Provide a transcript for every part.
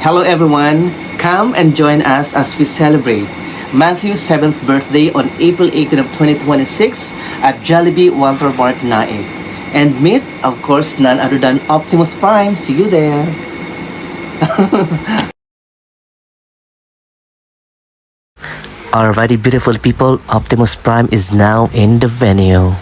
Hello everyone, come and join us as we celebrate Matthew's 7th birthday on April 18 of 2026 at Jollibee Walter Mart Naik. And meet, of course, none other than Optimus Prime. See you there! Alrighty, beautiful people, Optimus Prime is now in the venue.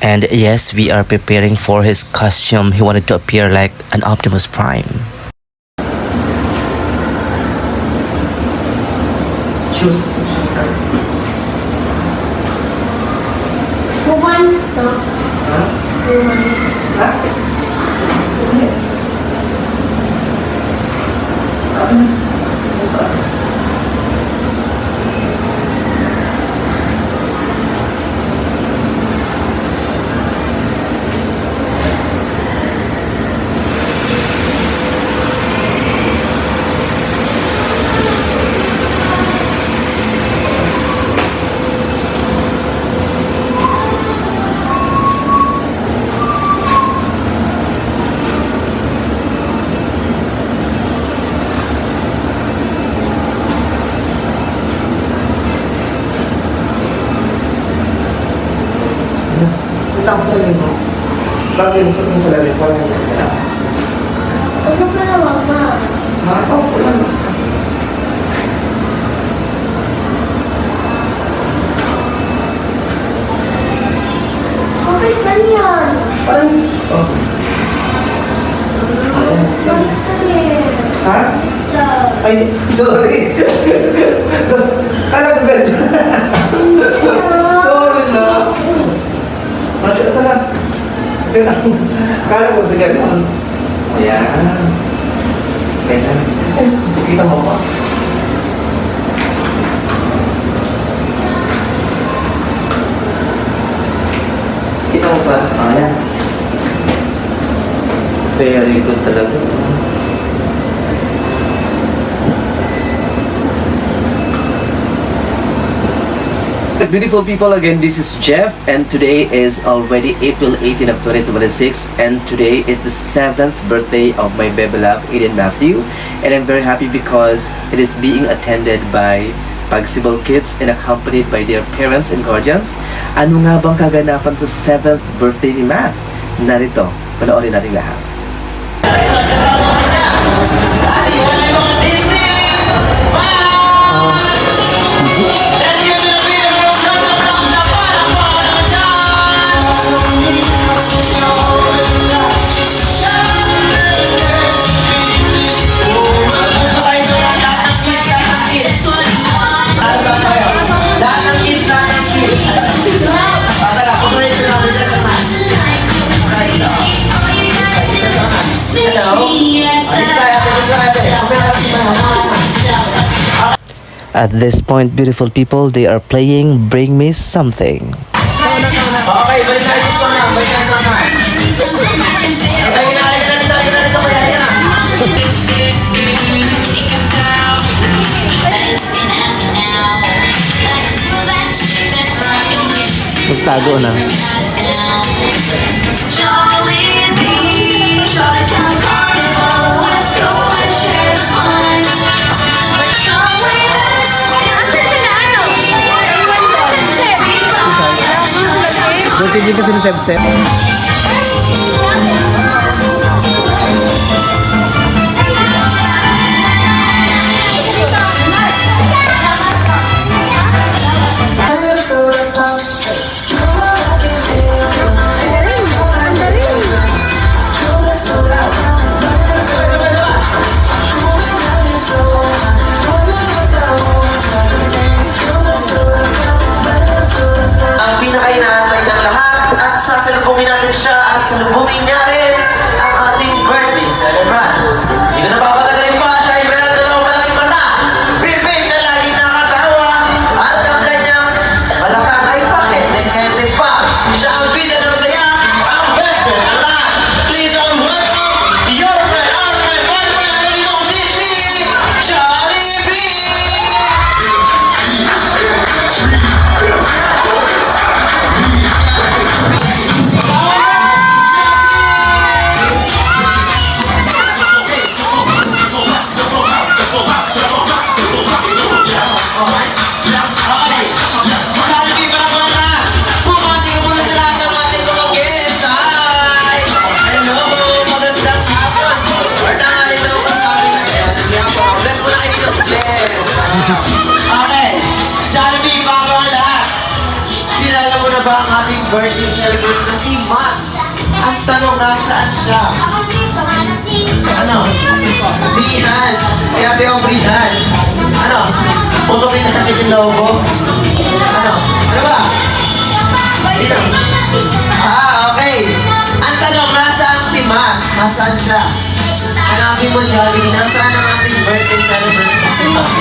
And yes, we are preparing for his costume. He wanted to appear like an Optimus Prime. Choose Who wants to? Who Lang sa lalim mo. Bakit yung sa lalim? Parang hindi ka. Huwag ka pala wamas. Oo, wala mas ka. Bakit ganyan? Parang, oh. Bakit ganyan? Ha? Ay, sorry. Kala ko ganyan. Sorry na. Ito na. Kala ko sa ganyan. Ayan. Ayan. Kita mo ba? Kita mo ba? Ayan. Very good talaga. Beautiful people, again, this is Jeff, and today is already April 18 of 2026, and today is the 7th birthday of my baby love, Aiden Matthew, and I'm very happy because it is being attended by Pagsibol kids and accompanied by their parents and guardians. Ano nga bang kaganapan sa 7th birthday ni Math? Narito, panoorin natin lahat. At this point, beautiful people, they are playing Bring Me Something. Okay, balik tayo dito sa mga. Balik tayo sa mga. Ay, dito kaya yan. Magtago na. Buti dito sa Febsep. Ang pinaka-inaantay ng lahat at sasalubungin natin siya at salubungin niya rin ang ating birthday celebrant. Hindi na papatagalin pa, siya ay meron dalawang malaking mata, bibig na lagi nakatawa, at ang kanyang balakang ay pakit, nagkente pa. Siya ang bida ng saya, ang best friend na lahat. birthday celebrant na si Matt. Ang tanong, nasaan siya? Ano? Brihan. Si Ate ang Brihan. Ano? Putukin natin yung logo. Ano? Ano ba? Sino? Okay. Ang tanong, nasaan si Matt? Nasaan siya? Hanapin mo, Jollibee. Nasaan ang ating birthday celebrant na si Matt?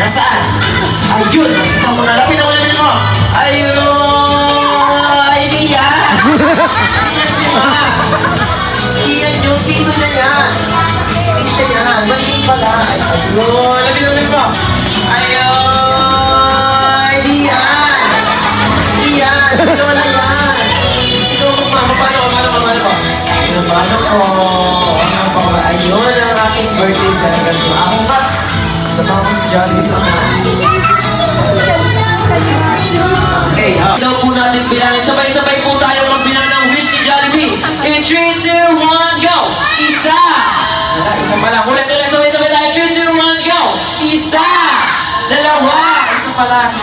Nasaan? Ayun! Nasaan mo na? Lapin ako namin mo! Ayun! Hindi yan! Hindi yan si Matt! Hindi yan yung tito na yan! Hindi siya yan! Mali pala! Ayun! Lapin ako namin mo! Ayun! Hindi yan! Hindi yan! Hindi naman na yan! Ikaw magmama. Paano ko? Paano ko? Ayun ang aking birthday celebrant. Ako ba? Sa mga ko si Jollibee sa mga. Okay, daw po natin bilangin. Sabay-sabay po tayo magbilang ng wish ni Jollibee. In 3, 2, 1, go! Isa! Wala, isa pa lang. Ulit, sabay-sabay tayo. 3, 2, 1, go! Isa! Dalawa! Isa pa lang.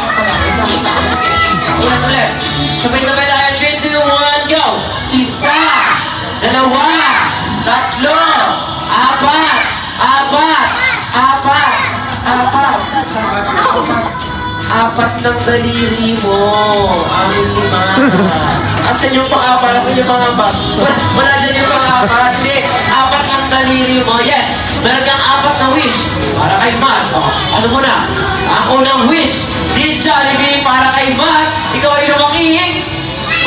Ulit. Sabay-sabay tayo. 3, 2, 1, go! Isa! Dalawa! Tatlo! Apat! Apat ng daliri mo. Amin lima. Asan yung pang-apat? Asan yung pang-apat? Wala dyan yung pang-apat. Hindi. Apat ng daliri mo. Yes. Meron kang apat na wish. Para kay Matt. Oh, ano mo na? Ang unang wish ni Jollibee para kay Matt. Ikaw ay lumaking.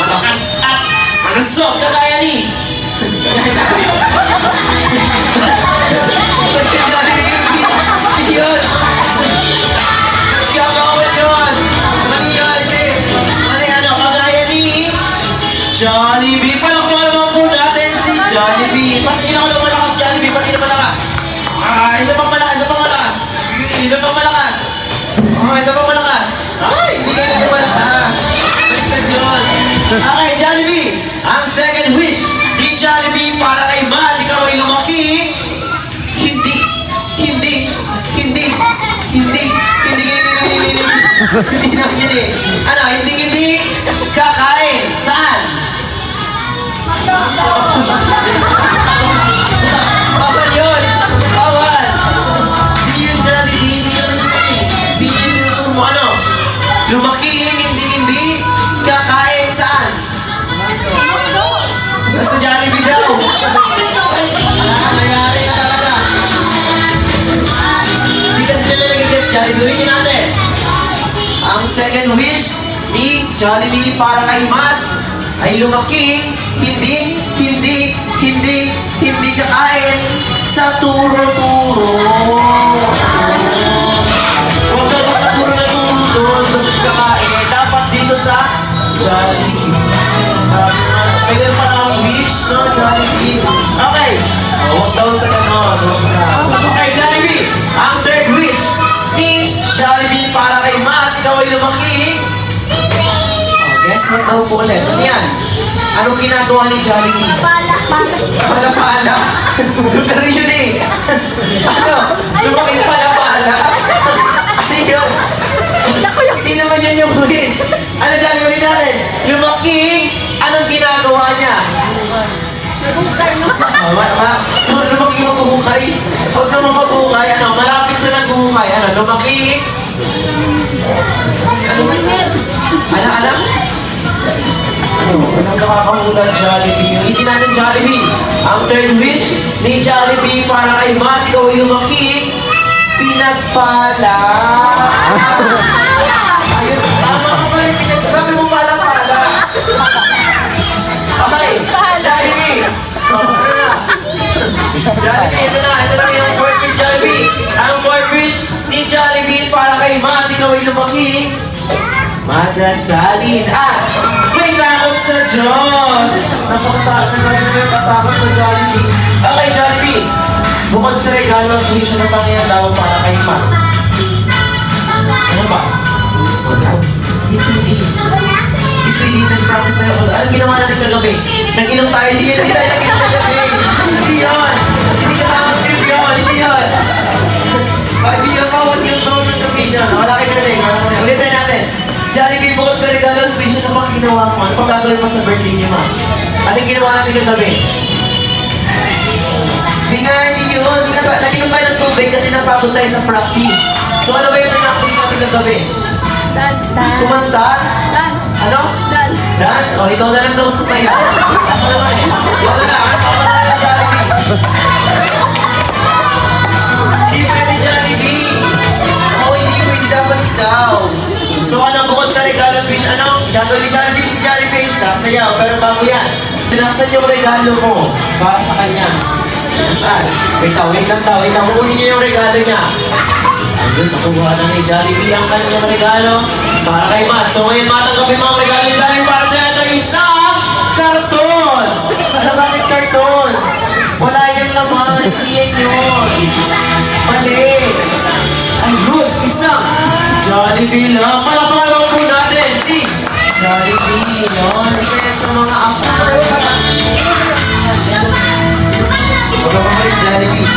Malakas at malusog. Kagaya ni. Yun. Jollibee! Palakpakan naman po natin si Jollibee! Patingin ako ng malakas, Jollibee! Patingin malakas! Isa pang malakas! Isa pang malakas! Ay! Hindi ka na malakas! Baliktad yun! Okay, Jollibee! Ang second wish ni Jollibee para kay Matt, ikaw ay lumaki! Hindi! Ano? Hindi! Kakain! Saan? Bawal yun! Bawal! Hindi yun Jollibee, hindi yun ano? Lumaking hindi kakain saan? Sa Jollibee daw! Nangyari ka talaga! Hindi kasi nila nag-guess Jollibee. Ulitin natin! Ang second wish ni Jollibee para kay Matt ay lumaking hindi kakain sa turo-turo. Huwag ka ba sa turo-turo doon basta kakain. Dapat dito sa Jollibee. Pwede pa ang wish, no? Jollibee. Okay. Huwag daw sa ganon. Okay, Jollibee. Ang third wish ni Jollibee para kay Matt. Ikaw ay lumaking. Guess what daw po ulit? Ano yan? Anong ginagawa ni Jollibee? Pala. Pero yun eh. Ano? Lumaking pala. Ano yun? Hindi naman yun yung wish. Ano Jollibee natin? Lumaking, anong ginagawa niya? Lumaking maghuhukay? Huwag naman maghuhukay. Ano? Malapit sa naghuhukay. Ano? Lumaking? Ano? Anong nakakamulan Jollibee? Hindi natin Jollibee. Ang third wish ni Jollibee para kay Matt, ikaw ay lumaki, pinagpala. Ayun, tama ko pa rin. Sabi mo pala. Okay, Jollibee. Jollibee, ito na yung fourth wish, Jollibee. Ang fourth wish ni Jollibee para kay Matt, ikaw ay lumaki, madasalin at may takot sa Diyos. Nakatakot sa Jollibee. Okay, Jollibee. Bukod sa regalo at wish na Panginoon daw para kay Matt. Ano ba? Hindi. Nag-promise sa'yo. Ano ginawa natin kagabi? Nag-inom tayo. Hindi tayo nag-inom kagabi. Hindi yun. Hindi ka tama script yun. Hindi yun. Hindi yun pa. Huwag yung sabihin yun. Wala kayo na rin. Ulitin natin. Jollibee, bukod sa regalo at wish na Panginoon ginawa mo? Ano pang gagawin mo sa birthday niyo, ma? Anong ginawa natin kagabi? Hindi nga, hindi yun. Nag-inom tayo ng tubig kasi napagod tayo sa practice. So ano ba yung practice natin kagabi? Dance. Kumanta? Dance. Ano? Dance. Dance? O, ikaw na lang daw sumaya. Ako naman eh. Ikaw na lang. Ako na lang Jollibee. Hindi pwede Jollibee. Oo, hindi pwede dapat ikaw. So ano, bukod sa regalo, Fish, ano? Gagawin ni Jollibee si Jollibee, sasayaw. Pero bago yan, tinasan yung regalo mo para sa kanya. Saan? Wait lang. Kukunin niya yung regalo niya. Ayun, nakuha na ni Jollibee ang kanyang regalo para kay Matt. So ngayon, matanggapin mo ang regalo ni Jollibee para sa ito isang karton! Ano bakit karton? Wala yan naman. Hindi yan yun. Mali. Ayun, isang Jollibee lang. Malapalan po natin si Jollibee. Yun, isa yan sa mga apo. Pagkakamalit Jollibee.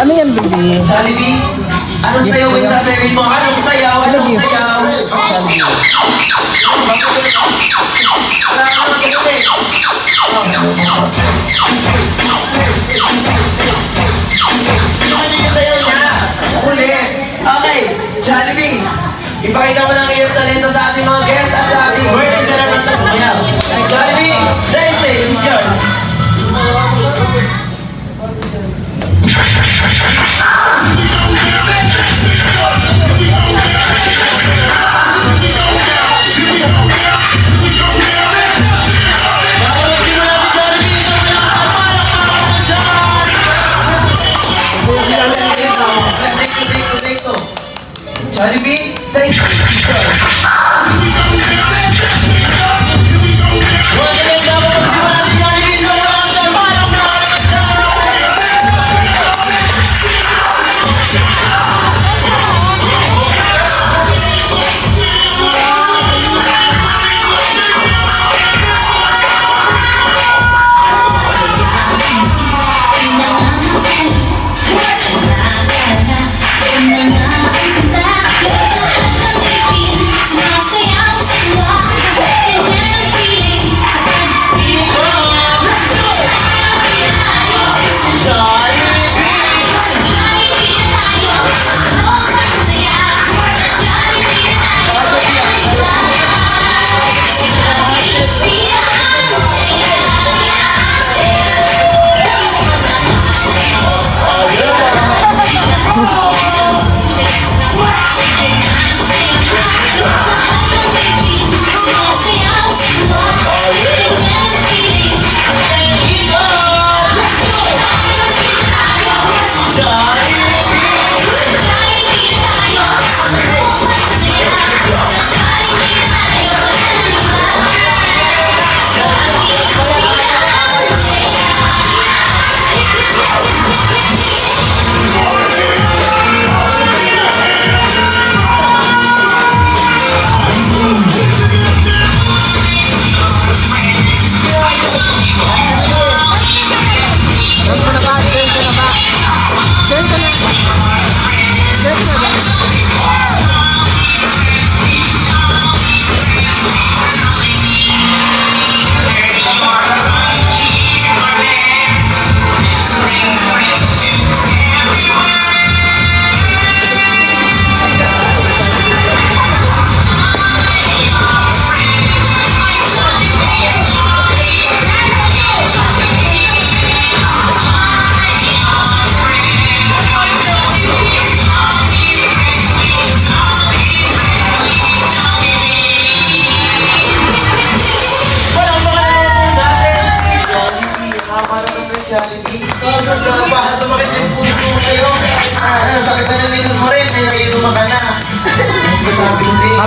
Ano yan, baby? Jollibee? Anong sayaw yung sasayawin mo? Anong sayaw? Anong sayaw? Bakit ganun? Wala ka naman ganun eh. Ano yung sayaw niya? Ulit. Okay, Jollibee. Ipakita mo ng iyong talento sa ating mga guests at sa ating birthday celebrant na sayaw. Jollibee, the stage is yours.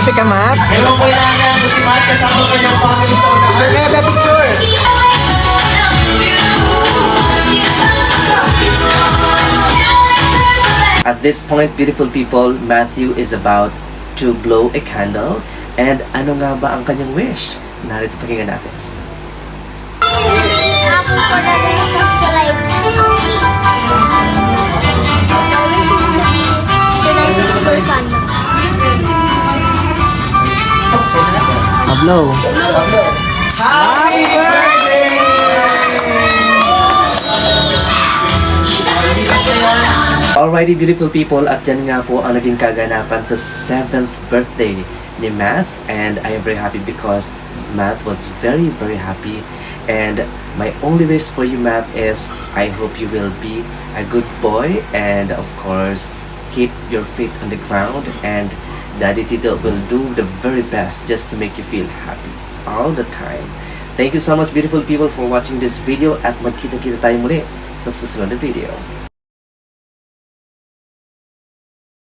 Happy ka, Matt? Ewan ko ilangan ko si Matt kasama ko yung family sa unahan. Mega picture! At this point, beautiful people, Matthew is about to blow a candle. And ano nga ba ang kanyang wish? Narito pakinggan natin. Ako for the rest of the life. The nicest person. Pablo. Happy birthday! Alrighty, beautiful people, at yan nga po ang naging kaganapan sa 7th birthday ni Math, and I am very happy because Math was very, very happy. And my only wish for you, Math, is I hope you will be a good boy, and of course, keep your feet on the ground, and Daddy Tito will do the very best just to make you feel happy all the time. Thank you so much, beautiful people, for watching this video, at magkita-kita tayo muli sa susunod na video.